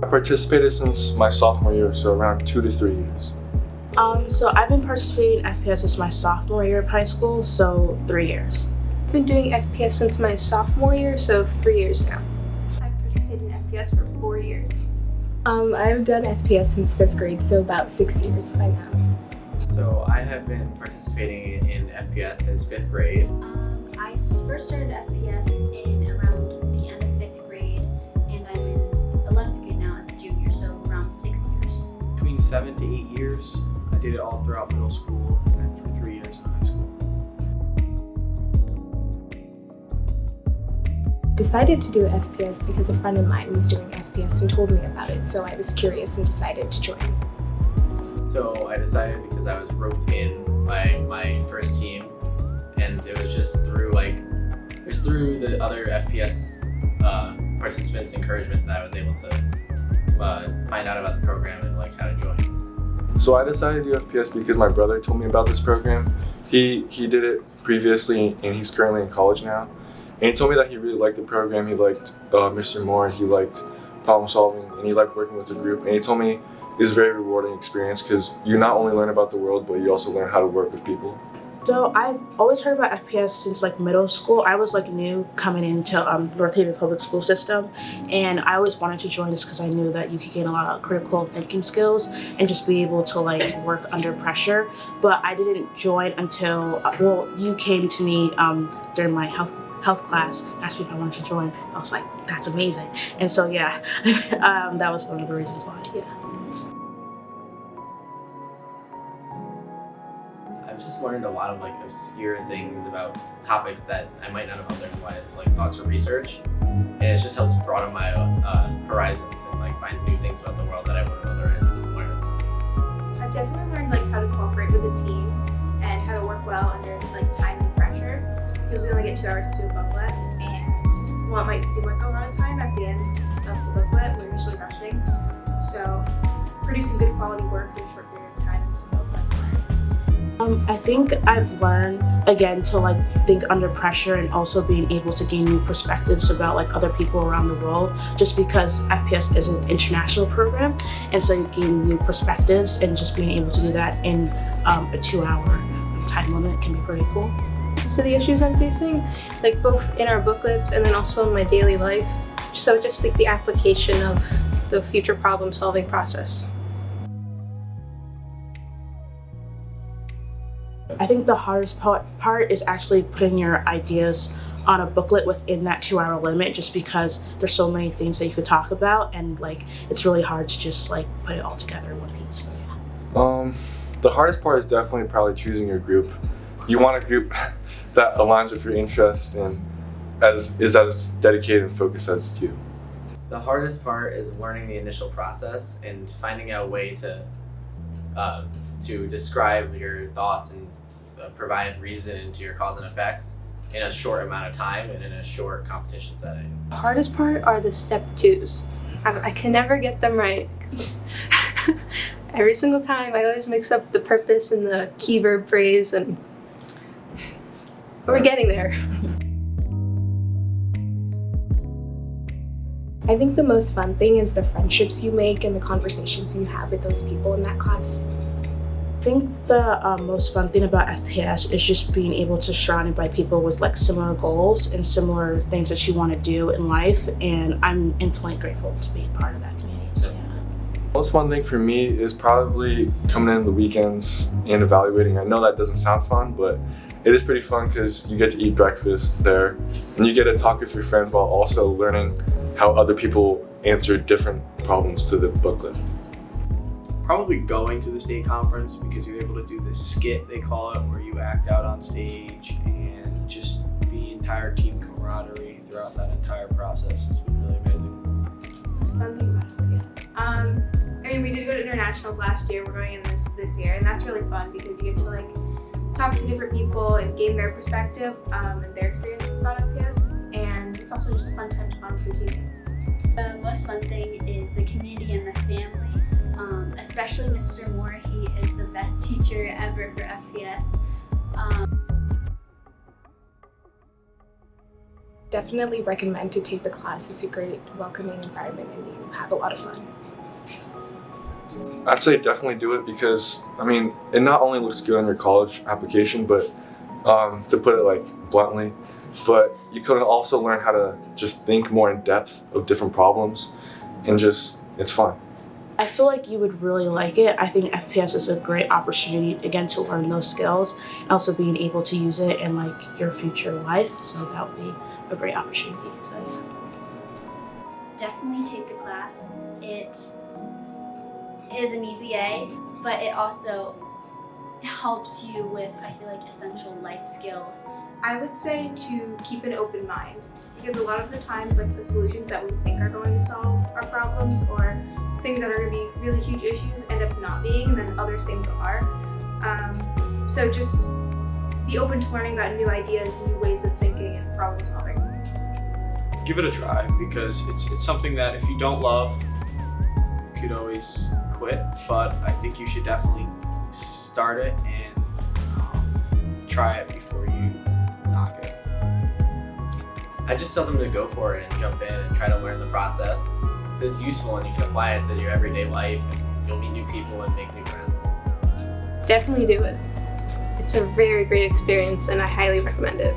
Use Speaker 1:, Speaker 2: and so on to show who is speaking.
Speaker 1: I participated since my sophomore year, so around 2 to 3 years.
Speaker 2: So I've been participating in FPS since my sophomore year of high school, so 3 years.
Speaker 3: I've been doing FPS since my sophomore year, so 3 years now.
Speaker 4: I've participated in FPS for 4 years.
Speaker 5: I've done FPS since 5th grade, so about 6 years by now.
Speaker 6: So I have been participating in FPS since 5th grade.
Speaker 7: I first started FPS in around the end of 5th grade, and I'm in 11th grade now as a junior, so around 6 years.
Speaker 8: Between 7 to 8 years. I did it all throughout middle school and then for 3 years in high school.
Speaker 5: Decided to do FPS because a friend of mine was doing FPS and told me about it, so I was curious and decided to join.
Speaker 6: So I decided because I was roped in by my first team, and it was just through the other FPS participants' encouragement that I was able to find out about the program and how to join.
Speaker 1: So I decided to do FPS because my brother told me about this program. He did it previously, and he's currently in college now. And he told me that he really liked the program. He liked Mr. Moore, he liked problem solving, and he liked working with a group. And he told me it's a very rewarding experience because you not only learn about the world, but you also learn how to work with people.
Speaker 2: So I've always heard about FPS since middle school. I was new coming into North Haven public school system, and I always wanted to join just because I knew that you could gain a lot of critical thinking skills and just be able to work under pressure. But I didn't join until you came to me during my health class, asked me if I wanted to join. I was like, that's amazing. And so yeah, that was one of the reasons why. Yeah.
Speaker 6: I've just learned a lot of obscure things about topics that I might not have otherwise thought to research, and it just helps broaden my horizons and find new things about the world that I wouldn't otherwise learn.
Speaker 4: I've definitely learned how to cooperate with a team and how to work well under time and pressure. Because we only get 2 hours to do a booklet, and what might seem like a lot of time at the end of the booklet, we're usually rushing. So producing good quality work in a short period of time is skill that I've learned.
Speaker 2: I think I've learned again to think under pressure, and also being able to gain new perspectives about other people around the world, just because FPS is an international program, and so you gain new perspectives, and just being able to do that in a 2-hour time limit can be pretty cool.
Speaker 3: So the issues I'm facing, both in our booklets and then also in my daily life, so just the application of the future problem solving process.
Speaker 2: I think the hardest part is actually putting your ideas on a booklet within that 2-hour limit, just because there's so many things that you could talk about, and it's really hard to just put it all together in one piece. So, yeah.
Speaker 1: The hardest part is definitely probably choosing your group. You want a group that aligns with your interests and is as dedicated and focused as you.
Speaker 6: The hardest part is learning the initial process and finding out a way to describe your thoughts and provide reason to your cause and effects in a short amount of time and in a short competition setting.
Speaker 3: The hardest part are the step 2s. I can never get them right. Every single time I always mix up the purpose and the key verb phrase, and we're getting there.
Speaker 5: I think the most fun thing is the friendships you make and the conversations you have with those people in that class.
Speaker 2: I think the most fun thing about FPS is just being able to surrounded by people with similar goals and similar things that you want to do in life, and I'm infinitely grateful to be a part of that community. So yeah.
Speaker 1: The most fun thing for me is probably coming in the weekends and evaluating. I know that doesn't sound fun, but it is pretty fun because you get to eat breakfast there, and you get to talk with your friends while also learning how other people answer different problems to the booklet.
Speaker 8: Probably going to the state conference because you're able to do this skit, they call it, where you act out on stage, and just the entire team camaraderie throughout that entire process has been really amazing.
Speaker 4: What's the fun thing about it? We did go to internationals last year. We're going in this year, and that's really fun because you get to talk to different people and gain their perspective and their experiences about FPS, and it's also just a fun time to bond with your teammates.
Speaker 7: The most fun thing is the community and the family, especially Mr. Moore. He is the best teacher ever for FPS.
Speaker 5: definitely recommend to take the class. It's a great, welcoming environment and you have a lot of fun.
Speaker 1: I'd say definitely do it because, I mean, it not only looks good on your college application, but to put it like bluntly, but you can also learn how to just think more in depth of different problems and just, it's fun.
Speaker 2: I feel like you would really like it. I think FPS is a great opportunity, again, to learn those skills and also being able to use it in like your future life. So that would be a great opportunity. So yeah.
Speaker 7: Definitely take the class. It is an easy A, but it also helps you with, I feel like, essential life skills.
Speaker 4: I would say to keep an open mind, because a lot of the times, like, the solutions that we think are going to solve our problems or things that are going to be really huge issues end up not being, and then other things are. So just be open to learning about new ideas, new ways of thinking and problem solving.
Speaker 8: Give it a try because it's something that if you don't love, you could always quit. But I think you should definitely start it and try it before you knock it.
Speaker 6: I just tell them to go for it and jump in and try to learn the process. It's useful and you can apply it to your everyday life and you'll meet new people and make new friends.
Speaker 3: Definitely do it. It's a very great experience and I highly recommend it.